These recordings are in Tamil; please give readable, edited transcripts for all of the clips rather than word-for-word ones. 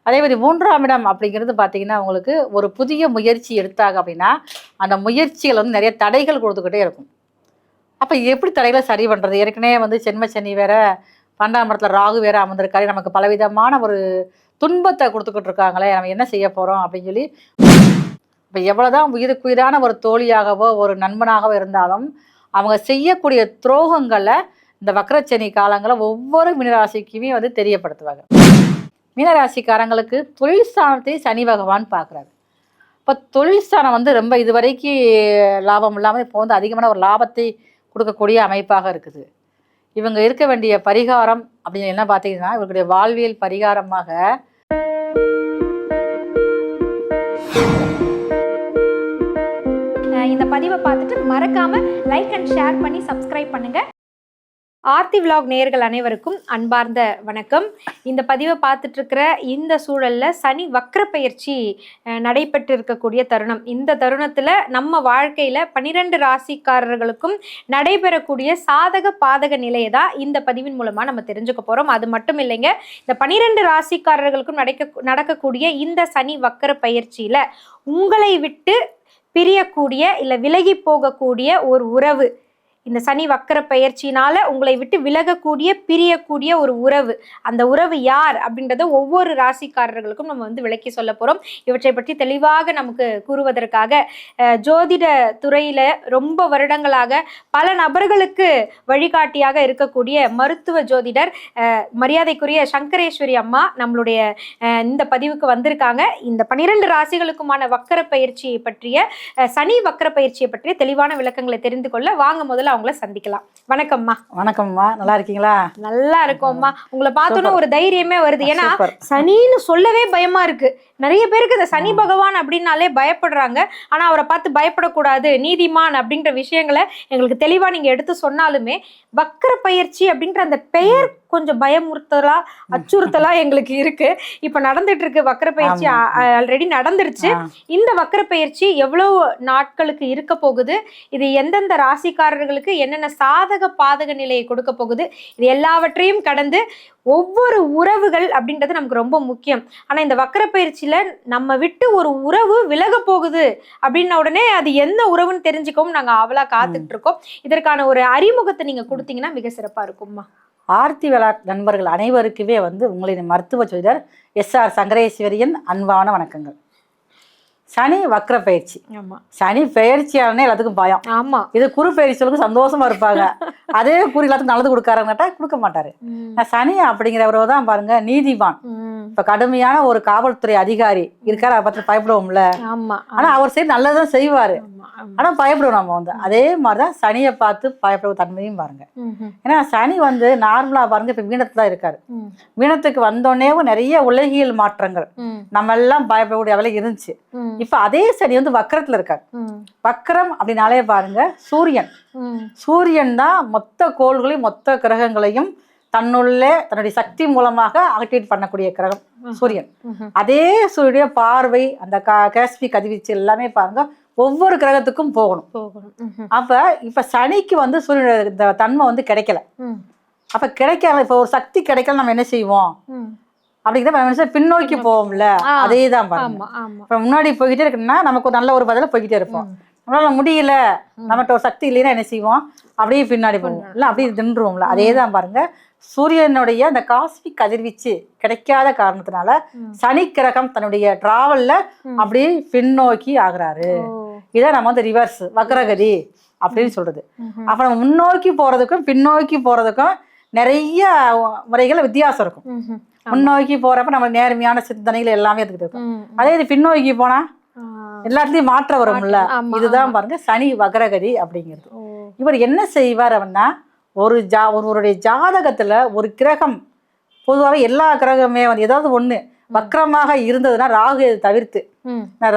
அதே மாதிரி 3ஆம் இடம் அப்படிங்கிறது பார்த்தீங்கன்னா உங்களுக்கு ஒரு புதிய முயற்சி எடுத்தாங்க அப்படின்னா அந்த முயற்சிகள் வந்து நிறைய தடைகள் கொடுத்துக்கிட்டே இருக்கும். அப்போ எப்படி தடைகளை சரி பண்ணுறது? ஏற்கனவே வந்து சென்ம சனி வேற 12ஆம் இடத்துல ராகு வேற அமர்ந்திருக்காரு. நமக்கு பலவிதமான ஒரு துன்பத்தை கொடுத்துக்கிட்டு இருக்காங்களே, நம்ம என்ன செய்ய போகிறோம் அப்படின்னு சொல்லி இப்போ எவ்வளோதான் உயிருக்குயிரான ஒரு தோழியாகவோ ஒரு நண்பனாகவோ இருந்தாலும் அவங்க செய்யக்கூடிய துரோகங்களை இந்த வக்ரச்சனி காலங்களில் ஒவ்வொரு மீனராசிக்குமே வந்து தெரியப்படுத்துவாங்க. மீனராசிக்காரங்களுக்கு தொழில் ஸ்தானத்தை சனி பகவான் பார்க்குறாரு. இப்போ தொழில் ஸ்தானம் வந்து ரொம்ப இதுவரைக்கும் லாபம் இல்லாமல் இப்போ வந்து அதிகமான ஒரு லாபத்தை கொடுக்கக்கூடிய அமைப்பாக இருக்குது. இவங்க இருக்க வேண்டிய பரிகாரம் அப்படின்னு என்ன பார்த்தீங்கன்னா, இவங்களுடைய வாழ்வியல் பரிகாரமாக இந்த பதிவை பார்த்துட்டு மறக்காம லைக் அண்ட் ஷேர் பண்ணி சப்ஸ்கிரைப் பண்ணுங்க. ஆர்த்தி விலாக் நேயர்கள் அனைவருக்கும் அன்பார்ந்த வணக்கம். இந்த பதிவை பார்த்துட்டு இருக்கிற இந்த சூழல்ல சனி வக்ர பயிற்சி நடைபெற்று இருக்கக்கூடிய தருணம். இந்த தருணத்துல நம்ம வாழ்க்கையில 12 ராசிக்காரர்களுக்கும் நடைபெறக்கூடிய சாதக பாதக நிலையை தான் இந்த பதிவின் மூலமா நம்ம தெரிஞ்சுக்க போறோம். அது மட்டும் இல்லைங்க, இந்த 12 ராசிக்காரர்களுக்கும் நடக்கக்கூடிய இந்த சனி வக்ர பயிற்சியில உங்களை விட்டு பிரியக்கூடிய இல்லை விலகி போகக்கூடிய ஒரு உறவு, இந்த சனி வக்கர பயிற்சியினால உங்களை விட்டு விலகக்கூடிய பிரியக்கூடிய ஒரு உறவு, அந்த உறவு யார் அப்படின்றத ஒவ்வொரு ராசிக்காரர்களுக்கும் நம்ம வந்து விளக்கி சொல்ல போறோம். இவற்றை பற்றி தெளிவாக நமக்கு கூறுவதற்காக ஜோதிட துறையில ரொம்ப வருடங்களாக பல நபர்களுக்கு வழிகாட்டியாக இருக்கக்கூடிய மருத்துவ ஜோதிடர் மரியாதைக்குரிய சங்கரேஸ்வரி அம்மா நம்மளுடைய இந்த பதிவுக்கு வந்திருக்காங்க. இந்த 12 ராசிகளுக்குமான வக்கர பயிற்சியை பற்றிய சனி வக்கர பயிற்சியை பற்றிய தெளிவான விளக்கங்களை தெரிந்து கொள்ள வாங்க முதல்ல அவங்கள சந்திக்கலாம். வணக்கம்மா. வணக்கம்மா, நல்லா இருக்கீங்களா? நல்லா இருக்கோம்மா. உங்களை பார்த்தோன்னா ஒரு தைரியமே வருது. ஏன்னா சனின்னு சொல்லவே பயமா இருக்கு. நிறைய பேருக்கு இந்த சனி பகவான் அப்படின்னாலே பயப்படுறாங்க. ஆனா அவரை பார்த்து பயப்படக்கூடாது, நீதிமான் அப்படின்ற விஷயங்களை எங்களுக்கு தெளிவா நீங்க எடுத்து சொன்னாலுமே வக்கர பயிற்சி அப்படின்ற அந்த பெயர் கொஞ்சம் பயமுறுத்தலா அச்சுறுத்தலா எங்களுக்கு இருக்கு. இப்ப நடந்துட்டு இருக்கு வக்கர பயிற்சி, ஆல்ரெடி நடந்துருச்சு. இந்த வக்கர பயிற்சி எவ்வளவு நாட்களுக்கு இருக்க போகுது, இது எந்தெந்த ராசிக்காரர்களுக்கு என்னென்ன சாதக பாதக நிலையை கொடுக்க போகுது, இது எல்லாவற்றையும் கடந்து ஒவ்வொரு உறவுகள் அப்படின்றது நமக்கு ரொம்ப முக்கியம். ஆனா இந்த வக்கர பயிற்சியில நம்ம விட்டு ஒரு உறவு விலக போகுது அப்படின்ன உடனே அது எந்த உறவுன்னு தெரிஞ்சுக்கவும் நாங்க அவளா காத்துட்டு இருக்கோம். இதற்கான ஒரு அறிமுகத்தை நீங்க கொடுத்தீங்கன்னா மிக சிறப்பா இருக்கும்மா. ஆர்த்தி விலாக் நண்பர்கள் அனைவருக்குமே வந்து உங்களின் மருத்துவ ஜோதிடர் எஸ்ஆர் சங்கரேஸ்வரியின் அன்பான வணக்கங்கள். சனி வக்ர பயிற்சி, சனி பயிற்சியானே எல்லாத்துக்கும் பயம். ஆமா, இது குரு பயிற்சிகளுக்கு சந்தோஷமா இருப்பாங்க. அதே குரு எல்லாத்துக்கும் நல்லது கொடுக்காருங்கட்டா கொடுக்க மாட்டாரு. சனி அப்படிங்கிறவரோ தான் பாருங்க நீதிவான். இப்ப கடுமையான ஒரு காவல்துறை அதிகாரி இருக்காரு, அதை பார்த்து பயப்படுவோம்ல. ஆனா அவர் சரி நல்லதான் செய்வாரு, ஆனா பயப்படுவோம் நம்ம வந்து. அதே மாதிரிதான் சனியை பார்த்து பயப்படுற தன்மையும் பாருங்க. ஏன்னா சனி வந்து நார்மலா பாருங்க இப்ப மீனத்துல தான் இருக்காரு. மீனத்துக்கு வந்தோடனே நிறைய உலகியல் மாற்றங்கள் நம்ம எல்லாம் பயப்படக்கூடிய வேலை இருந்துச்சு. இப்ப அதே சனி வந்து வக்கரத்துல இருக்காரு. வக்கரம் அப்படின்னாலே பாருங்க சூரியன் தான் மொத்த கோள்களையும் மொத்த கிரகங்களையும் தன்னுள்ளே தன்னுடைய சக்தி மூலமாக ஆக்டிவேட் பண்ணக்கூடிய கிரகம் சூரியன். அதே சூரிய பார்வை அந்த காஸ்பி கதிர்வீச்சு எல்லாமே பாருங்க ஒவ்வொரு கிரகத்துக்கும் போகணும். அப்ப இப்ப சனிக்கு வந்து சூரியனுடைய இந்த தன்மை வந்து கிடைக்கல. அப்ப கிடைக்கல, இப்ப ஒரு சக்தி கிடைக்கல, நம்ம என்ன செய்வோம் அப்படிங்கிறத பின்னோக்கி போவோம்ல. அதே தான் பாருங்க. இப்ப முன்னாடி போய்கிட்டே இருக்குன்னா நமக்கு ஒரு நல்ல ஒரு பதில போய்கிட்டே இருப்போம். நம்மளால முடியல, நம்மகிட்ட ஒரு சக்தி இல்லைன்னா என்ன செய்வோம், அப்படியே பின்னாடி போவோம், இல்லை அப்படியே தின்றுவோம்ல. அதே தான் பாருங்க, சூரியனுடைய அந்த காஸ்மிக் கதிர்வீச்சு கிடைக்காத காரணத்தினால சனி கிரகம் தன்னுடைய டிராவல்ல அப்படியே பின்னோக்கி ஆகுறாரு. இதை நம்ம வந்து ரிவர்ஸ் வக்ரகதி அப்படின்னு சொல்றது. அப்ப நம்ம முன்னோக்கி போறதுக்கும் பின்னோக்கி போறதுக்கும் நிறைய முறைகள் வித்தியாசம் இருக்கும். முன்னோக்கி போறப்ப நம்ம நேர்மையான சிந்தனைகள் எல்லாமே எடுத்துக்கிட்டு இருக்கும். அதே இது பின்னோக்கி போனா எல்லாத்துலயும் மாற்றம் வரும்ல. இதுதான் பாருங்க சனி வக்ரகதி அப்படிங்கிறது. இவர் என்ன செய்வார் அப்படின்னா, ஒருவருடைய ஜாதகத்துல ஒரு கிரகம், பொதுவாகவே எல்லா கிரகமே வந்து ஏதாவது ஒண்ணு வக்ரமாக இருந்ததுன்னா ராகு தவிர்த்து,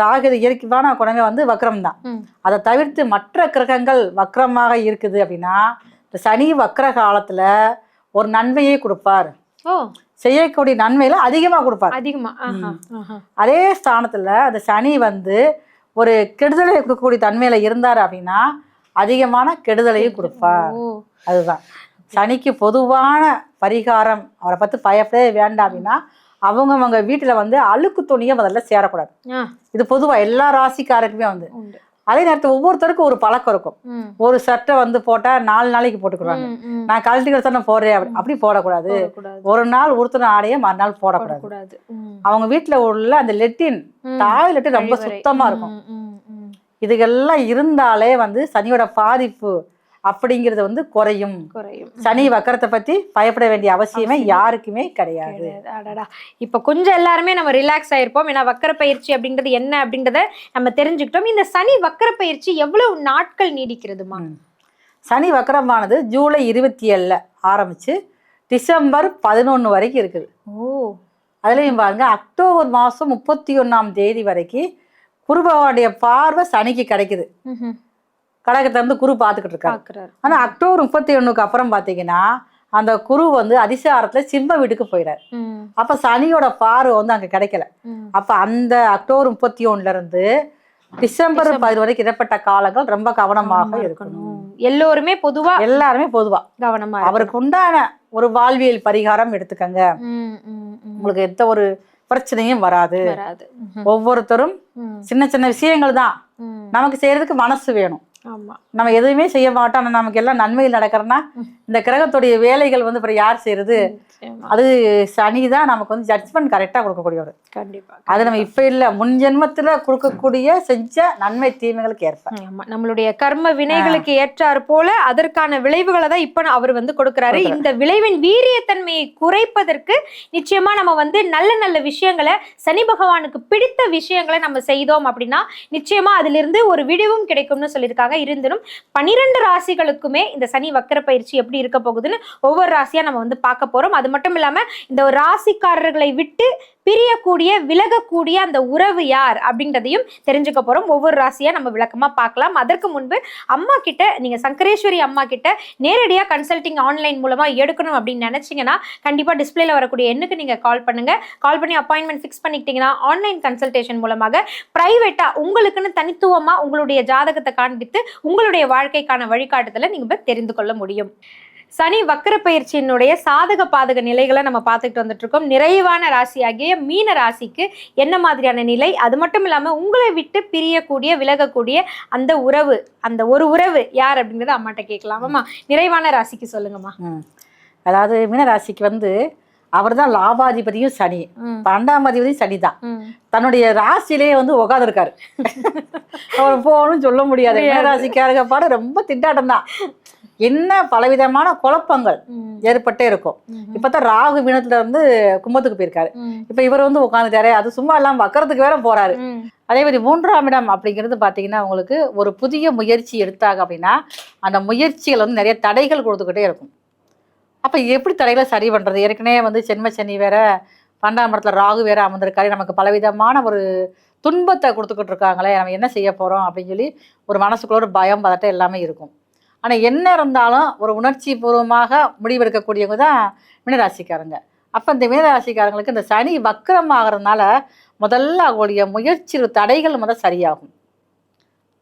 ராகு இயற்கையான குணமே வந்து வக்ரம் தான், அதை தவிர்த்து மற்ற கிரகங்கள் வக்ரமாக இருக்குது அப்படின்னா இந்த சனி வக்ர காலத்துல ஒரு நன்மையை கொடுப்பார். செய்யக்கூடிய நன்மையில அதிகமா கொடுப்பார். அதே ஸ்தானத்துல அந்த சனி வந்து ஒரு கெடுதலை கொடுக்கக்கூடிய தன்மையில இருந்தார் அப்படின்னா அதிகமான கெடுதலையும் கொடுப்பார். அதுதான் சனிக்கு பொதுவான பரிகாரம். அவரை பத்தி பயப்படவே வேண்டாம் அப்படின்னா அவங்க வீட்டுல வந்து அழுக்கு துணியை முதல்ல சேரக்கூடாது. இது பொதுவா எல்லா ராசிக்காரருக்குமே வந்து. அதே நேரத்தில் ஒவ்வொருத்தருக்கும் ஒரு பழக்கம் இருக்கும். ஒரு சட்டை வந்து போட்டா 4 நாளைக்கு போட்டுக்கிறாங்க. நான் கழட்டிக்கிற சட்டை போடுறேன் அப்படி போடக்கூடாது. ஒரு நாள் உடுத்தின ஆடையை மறுநாள் போடக்கூடாது. அவங்க வீட்டுல உள்ள அந்த லெட்டின் டாய்லெட் ரொம்ப சுத்தமா இருக்கும். இதுகெல்லாம் இருந்தாலே வந்து சனியோட பாதிப்பு அப்படிங்கிறது வந்து குறையும். சனி வக்கரத்தை பத்தி பயப்பட வேண்டிய அவசியமே யாருக்குமே கிடையாது. இப்ப கொஞ்சம் எல்லாருமே நம்ம ரிலாக்ஸ் ஆயிருப்போம். ஏன்னா வக்கர பயிற்சி அப்படின்றது என்ன அப்படின்றத நம்ம தெரிஞ்சுக்கிட்டோம். இந்த சனி வக்கர பயிற்சி எவ்வளவு நாட்கள் நீடிக்கிறதுமா? சனி வக்கரமானது ஜூலை 27 ஆரம்பிச்சு டிசம்பர் 11 வரைக்கும் இருக்குது. அதுலயும் பாருங்க அக்டோபர் மாசம் 31 வரைக்கும் குரு பகவானுடைய பார்வை சனிக்கு கிடைக்குது. கடகத்தை வந்து குரு பார்த்துக்கிட்டு இருக்காரு. ஆனா அக்டோபர் 31 அப்புறம் பாத்தீங்கன்னா அந்த குரு வந்து அதிசாரத்துல சிம்ம வீட்டுக்கு போயிடாரு. அப்ப சனியோட பார்வை வந்து அங்க கிடைக்கல. அப்ப அந்த அக்டோபர் 31 இருந்து டிசம்பர் 10 வரைக்கும் இடப்பட்ட காலங்கள் ரொம்ப கவனமாக இருக்கணும். எல்லாருமே பொதுவா கவனமா அவருக்கு உண்டான ஒரு வாழ்வியல் பரிகாரம் எடுத்துக்கங்க. உங்களுக்கு எந்த ஒரு பிரச்சனையும் வராது. ஒவ்வொருத்தரும் சின்ன சின்ன விஷயங்கள் தான் நமக்கு செய்யறதுக்கு மனசு வேணும். நம்ம எதுவுமே செய்ய மாட்டோம். ஆனா நமக்கு எல்லாம் நன்மையில் நடக்கிறதுனா இந்த கிரகத்துடைய வேலைகள் வந்து அப்புறம் யார் செய்யறது? அது சனிதான் நமக்கு வந்து ஜட்ஜ்மெண்ட் கரெக்டா கொடுக்கக்கூடியவர். கண்டிப்பா அது நம்ம இப்ப இல்ல முன் ஜென்மத்துல கொடுக்கக்கூடிய செஞ்ச நன்மை தீமைகளுக்கு ஏற்ப நம்மளுடைய கர்ம வினைகளுக்கு ஏற்றாறு போல அதற்கான விளைவுகளை தான் இப்ப அவர் வந்து கொடுக்கிறாரு. இந்த விளைவின் வீரியத்தன்மையை குறைப்பதற்கு நிச்சயமா நம்ம வந்து நல்ல நல்ல விஷயங்களை, சனி பகவானுக்கு பிடித்த விஷயங்களை நம்ம செய்தோம் அப்படின்னா நிச்சயமா அதுல இருந்து ஒரு விடிவும் கிடைக்கும்னு சொல்லியிருக்காங்க. இருந்தினும் 12 ராசிகளுக்குமே இந்த சனி வக்கர பயிற்சி எப்படி இருக்க போகுதுன்னு ஒவ்வொரு ராசியா நம்ம வந்து பார்க்க போறோம். அது மட்டும் இல்லாம இந்த ஒரு ராசிக்காரர்களை விட்டு பிரியக்கூடிய விலகக்கூடிய அந்த உறவு யார் அப்படின்றதையும் தெரிஞ்சுக்க போறோம். ஒவ்வொரு ராசியா நம்ம விளக்கமா பார்க்கலாம். அதற்கு முன்பு அம்மா கிட்ட, நீங்க சங்கரேஸ்வரி அம்மா கிட்ட நேரடியா கன்சல்டிங் ஆன்லைன் மூலமா எடுக்கணும் அப்படின்னு நினைச்சீங்கன்னா கண்டிப்பா டிஸ்பிளேல வரக்கூடிய எண்ணுக்கு நீங்க கால் பண்ணுங்க. கால் பண்ணி அப்பாயின்மெண்ட் ஃபிக்ஸ் பண்ணிக்கிட்டீங்கன்னா ஆன்லைன் கன்சல்டேஷன் மூலமாக பிரைவேட்டா உங்களுக்குன்னு தனித்துவமா உங்களுடைய ஜாதகத்தை காண்பித்து உங்களுடைய வாழ்க்கைக்கான வழிகாட்டுதலை நீங்க தெரிந்து கொள்ள முடியும். சனி வக்கர பயிற்சியினுடைய சாதக பாதக நிலைகளை நம்ம பார்த்துட்டு வந்துட்டு இருக்கோம். நிறைவான ராசியாகிய மீன ராசிக்கு என்ன மாதிரியான நிலை, அது மட்டும் இல்லாம உங்களை விட்டு பிரியக்கூடிய விலகக்கூடிய அந்த உறவு, அந்த ஒரு உறவு யார் அப்படிங்கறத அம்மாட்ட கேட்கலாம். அம்மா நிறைவான ராசிக்கு சொல்லுங்கம்மா. அதாவது மீன ராசிக்கு வந்து அவர் தான் லாபாதிபதியும் சனி, 12ஆம் அதிபதியும் சனி தான். தன்னுடைய ராசியிலேயே வந்து உட்காந்துருக்காரு. அவர் போகணும்னு சொல்ல முடியாது. மீனராசிக்காரங்க பாடு ரொம்ப திண்டாட்டம் தான். என்ன பலவிதமான குழப்பங்கள் ஏற்பட்டே இருக்கும். இப்பதான் ராகு மீனத்துல இருந்து கும்பத்துக்கு போயிருக்காரு. இப்ப இவர் வந்து உட்காந்துட்டாரு. அது சும்மா இல்லாம வக்கரத்துக்கு வேற போறாரு. அதே மாதிரி 3ஆம் இடம் அப்படிங்கிறது பாத்தீங்கன்னா உங்களுக்கு ஒரு புதிய முயற்சி எடுத்தாங்க அப்படின்னா அந்த முயற்சிகள் வந்து நிறைய தடைகள் கொடுத்துக்கிட்டே இருக்கும். அப்ப எப்படி தடைகளை சரி பண்றது? ஏற்கனவே வந்து சென்ம சனி வேற 12ஆம் இடத்துல ராகு வேற அமர்ந்திருக்காரு. நமக்கு பலவிதமான ஒரு துன்பத்தை கொடுத்துக்கிட்டு இருக்காங்களே, நம்ம என்ன செய்ய போறோம் அப்படின்னு சொல்லி ஒரு மனசுக்குள்ள ஒரு பயம் பதட்டம் எல்லாமே இருக்கும். ஆனா என்ன இருந்தாலும் ஒரு உணர்ச்சி பூர்வமாக முடிவெடுக்கக்கூடியவங்க தான் மீனராசிக்காரங்க. அப்ப இந்த மீனராசிக்காரங்களுக்கு இந்த சனி வக்கரம் ஆகிறதுனால முதல்ல அவங்களுடைய முயற்சி தடைகள் முதல் சரியாகும்.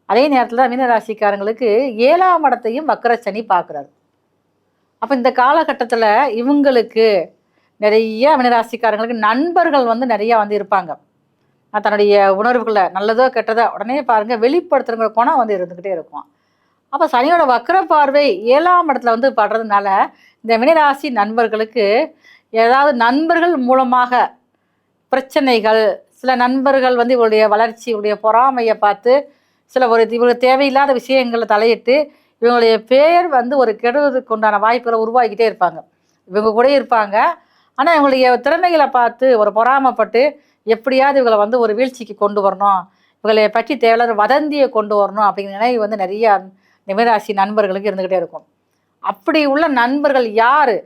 அதே நேரத்துல மீனராசிக்காரங்களுக்கு 7ஆம் இடத்தையும் வக்கர சனி பார்க்குறாரு. அப்ப இந்த காலகட்டத்துல இவங்களுக்கு நிறைய மீனராசிக்காரங்களுக்கு நண்பர்கள் வந்து நிறைய வந்து இருப்பாங்க. தன்னுடைய உணர்வுகளை நல்லதோ கெட்டதோ உடனே பாருங்க வெளிப்படுத்துறவங்க குணம் வந்து இருந்துகிட்டே இருக்கும். அப்ப சனியோட வக்கர பார்வை 7ஆம் இடத்துல வந்து படுறதுனால இந்த மீனராசி நண்பர்களுக்கு ஏதாவது நண்பர்கள் மூலமாக பிரச்சனைகள், சில நண்பர்கள் வந்து இவருடைய வளர்ச்சி, இவருடைய பொறாமையை பார்த்து சில இவங்களுக்கு தேவையில்லாத விஷயங்களை தலையிட்டு இவங்களுடைய பேர் வந்து ஒரு கெடுவதற்கு உண்டான வாய்ப்புகளை உருவாக்கிட்டே இருப்பாங்க. இவங்க கூட இருப்பாங்க. ஆனா இவங்களுடைய திறமைகளை பார்த்து ஒரு பொறாமைப்பட்டு எப்படியாவது இவங்களை வந்து ஒரு வீழ்ச்சிக்கு கொண்டு வரணும், இவங்களை பற்றி தேவையில்லாத வதந்தியை கொண்டு வரணும் அப்படிங்கிற நினைவு வந்து நிறைய மீனராசி நண்பர்களுக்கு இருந்துகிட்டே இருக்கும். அப்படி உள்ள நண்பர்கள் யாரு,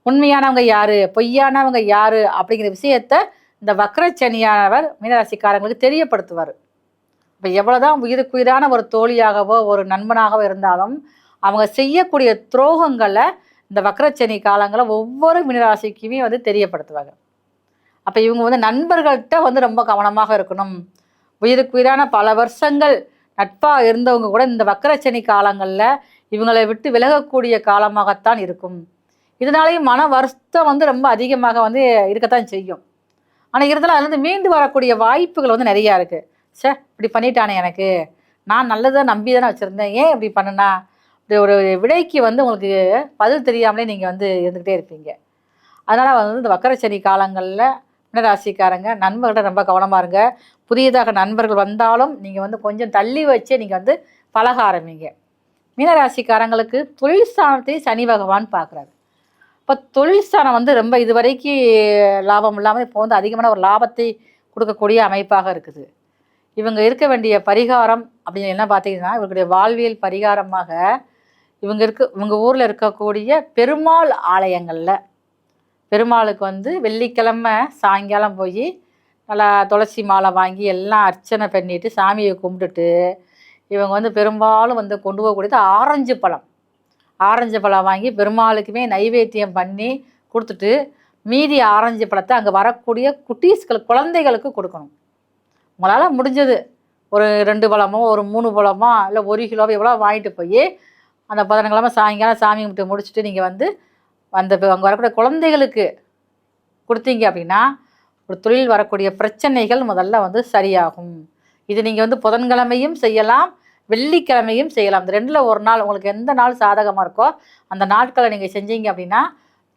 உண்மையானவங்க யாரு, பொய்யானவங்க யாரு அப்படிங்கிற விஷயத்த இந்த வக்ரச்சனியானவர் மீனராசிக்காரங்களுக்கு தெரியப்படுத்துவார். இப்போ எவ்வளவுதான் உயிருக்குயிரான ஒரு தோழியாகவோ ஒரு நண்பனாகவோ இருந்தாலும் அவங்க செய்யக்கூடிய துரோகங்களை இந்த வக்ரச்சனி காலங்களை ஒவ்வொரு மீனராசிக்குமே வந்து தெரியப்படுத்துவாங்க. அப்போ இவங்க வந்து நண்பர்கள்ட்ட வந்து ரொம்ப கவனமாக இருக்கணும். உயிருக்குயிரான பல வருஷங்கள் நட்பாக இருந்தவங்க கூட இந்த வக்ரச்சனி காலங்களில் இவங்களை விட்டு விலகக்கூடிய காலமாகத்தான் இருக்கும். இதனாலேயும் மன வருத்தம் வந்து ரொம்ப அதிகமாக வந்து இருக்கத்தான் செய்யும். ஆனால் இருந்தாலும் அதுலேருந்து மீண்டு வரக்கூடிய வாய்ப்புகள் வந்து நிறையா இருக்குது. சே இப்படி பண்ணிட்டானே, எனக்கு நான் நல்லதாக நம்பி தானே வச்சுருந்தேன், ஏன் இப்படி பண்ணுனா, இப்படி ஒரு விடைக்கு வந்து உங்களுக்கு பதில் தெரியாமலே நீங்கள் வந்து இருந்துக்கிட்டே இருப்பீங்க. அதனால் வந்து இந்த வக்கரச்சனி காலங்களில் மீனராசிக்காரங்க நண்பர்கள்ட்ட ரொம்ப கவனமாக இருங்க. புதியதாக நண்பர்கள் வந்தாலும் நீங்கள் வந்து கொஞ்சம் தள்ளி வச்சே நீங்கள் வந்து பழக ஆரம்பிங்க. மீனராசிக்காரங்களுக்கு தொழில் ஸ்தானத்தையும் சனி பகவான் பார்க்குறாரு. இப்போ தொழில் ஸ்தானம் வந்து ரொம்ப இதுவரைக்கும் லாபம் இல்லாமல் இப்போ வந்து அதிகமான ஒரு லாபத்தை கொடுக்கக்கூடிய அமைப்பாக இருக்குது. இவங்க இருக்க வேண்டிய பரிகாரம் அப்படின்னு என்ன பார்த்தீங்கன்னா, இவங்களுடைய வாழ்வியல் பரிகாரமாக இவங்க ஊரில் இருக்கக்கூடிய பெருமாள் ஆலயங்களில் பெருமாளுக்கு வந்து வெள்ளிக்கிழமை சாயங்காலம் போய் நல்லா துளசி மாலை வாங்கி எல்லாம் அர்ச்சனை பண்ணிட்டு சாமியை கும்பிட்டுட்டு இவங்க வந்து பெரும்பாலும் வந்து கொண்டு போகக்கூடியது ஆரஞ்சு பழம் வாங்கி பெருமாளுக்குமே நைவேத்தியம் பண்ணி கொடுத்துட்டு மீதி ஆரஞ்சு பழத்தை அங்கே வரக்கூடிய குட்டீஸ்களுக்கு குழந்தைகளுக்கு கொடுக்கணும். உங்களால் முடிஞ்சது ஒரு 2 பழமோ ஒரு 3 பழமோ இல்லை 1 கிலோவோ எவ்வளோ வாங்கிட்டு போய் அந்த 15 கிழமை சாயங்காலம் சாமி கும்பிட்டு முடிச்சுட்டு நீங்கள் வந்து அங்கே வரக்கூடிய குழந்தைகளுக்கு கொடுத்தீங்க அப்படின்னா ஒரு தொழில் வரக்கூடிய பிரச்சனைகள் முதல்ல வந்து சரியாகும். இது நீங்கள் வந்து புதன்கிழமையும் செய்யலாம், வெள்ளிக்கிழமையும் செய்யலாம். இந்த 2ல் ஒரு நாள் உங்களுக்கு எந்த நாள் சாதகமாக இருக்கோ அந்த நாட்களை நீங்கள் செஞ்சீங்க அப்படின்னா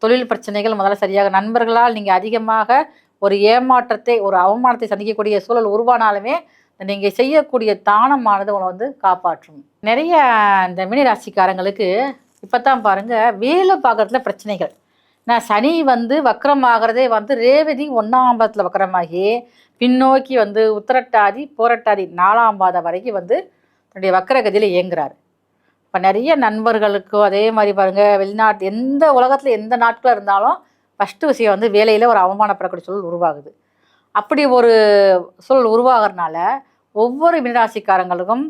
தொழில் பிரச்சனைகள் முதல்ல சரியாக. நண்பர்களால் நீங்கள் அதிகமாக ஒரு ஏமாற்றத்தை ஒரு அவமானத்தை சந்திக்கக்கூடிய சூழல் உருவானாலுமே நீங்கள் செய்யக்கூடிய தானமானது உங்களை வந்து காப்பாற்றும். நிறைய இந்த மீனராசிக்காரங்களுக்கு இப்போ தான் பாருங்கள் வேலை பார்க்குறதுல பிரச்சனைகள். நான் சனி வந்து வக்கரமாகிறதே வந்து ரேவதி 1ஆம் பாதத்தில் வக்கரமாகி பின்னோக்கி வந்து உத்திரட்டாதி போரட்டாதி 4ஆம் பாதம் வரைக்கும் வந்து தன்னுடைய வக்கரகதியில் இயங்குறாரு. இப்போ நிறைய நண்பர்களுக்கோ அதே மாதிரி பாருங்கள் வெளிநாட்டு எந்த உலகத்தில் எந்த நாட்களில் இருந்தாலும் ஃபஸ்ட்டு விஷயம் வந்து வேலையில் ஒரு அவமானப்படக்கூடிய சூழல் உருவாகுது. அப்படி ஒரு சூழல் உருவாகிறதுனால ஒவ்வொரு மீனராசிக்காரங்களுக்கும்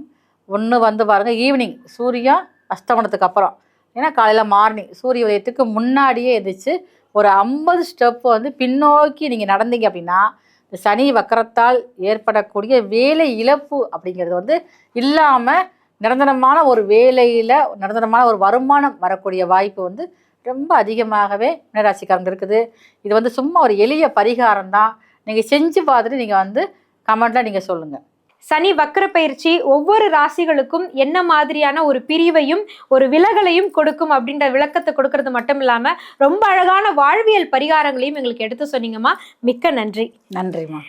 ஒன்று வந்து பாருங்கள் ஈவினிங் சூரியன் அஸ்தமனத்துக்கு அப்புறம், ஏன்னா காலையில் மார்னிங் சூரிய உதயத்துக்கு முன்னாடியே எந்திரிச்சு ஒரு 50 ஸ்டெப்பு வந்து பின்னோக்கி நீங்கள் நடந்தீங்க அப்படின்னா இந்த சனி வக்கரத்தால் ஏற்படக்கூடிய வேலை இழப்பு அப்படிங்கிறது வந்து இல்லாமல் நிரந்தரமான ஒரு வேலையில் நிரந்தரமான ஒரு வருமானம் வரக்கூடிய வாய்ப்பு வந்து ரொம்ப அதிகமாகவே மீனராசிக்காரங்க இருக்குது. இது வந்து சும்மா ஒரு எளிய பரிகாரம் தான். நீங்கள் செஞ்சு பார்த்துட்டு நீங்கள் வந்து கமெண்ட்டில் நீங்கள் சொல்லுங்கள். சனி வக்கர பயிற்சி ஒவ்வொரு ராசிகளுக்கும் என்ன மாதிரியான ஒரு பிரிவையும் ஒரு விலகலையும் கொடுக்கும் அப்படின்ற விளக்கத்தை கொடுக்கறது மட்டும் இல்லாம ரொம்ப அழகான வாழ்வியல் பரிகாரங்களையும் எங்களுக்கு எடுத்து சொன்னீங்கம்மா. மிக்க நன்றி. நன்றிம்மா.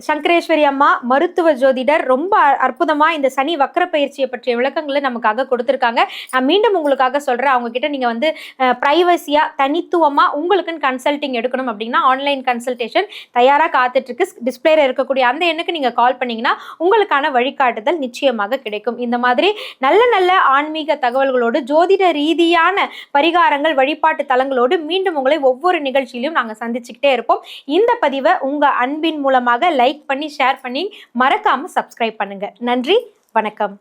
சங்கரேஸ்வரி அம்மா மருத்துவ ஜோதிடர் ரொம்ப அற்புதமா இந்த சனி வக்கர பயிற்சியை பற்றிய விளக்கங்களை நமக்காக கொடுத்துருக்காங்க. நான் மீண்டும் உங்களுக்காக சொல்றேன், அவங்க கிட்ட நீங்க வந்து பிரைவசியா தனித்துவமா உங்களுக்குன்னு கன்சல்டிங் எடுக்கணும் அப்படின்னா ஆன்லைன் கன்சல்டேஷன் தயாரா காத்துட்டு இருக்கு. டிஸ்பிளேல இருக்கக்கூடிய அந்த எண்ணுக்கு நீங்க கால் பண்ணீங்கன்னா உங்களுக்கான வழிகாட்டுதல் நிச்சயமாக கிடைக்கும். இந்த மாதிரி நல்ல நல்ல ஆன்மீக தகவல்களோடு ஜோதிட ரீதியான பரிகாரங்கள் வழிபாட்டு தலங்களோடு மீண்டும் உங்களை ஒவ்வொரு நிகழ்ச்சியிலும் நாங்கள் சந்திச்சுக்கிட்டே இருப்போம். இந்த பதிவை உங்க அன்பின் மூலமாக லைக் பண்ணி ஷேர் பண்ணி மறக்காம சப்ஸ்கிரைப் பண்ணுங்க. நன்றி, வணக்கம்.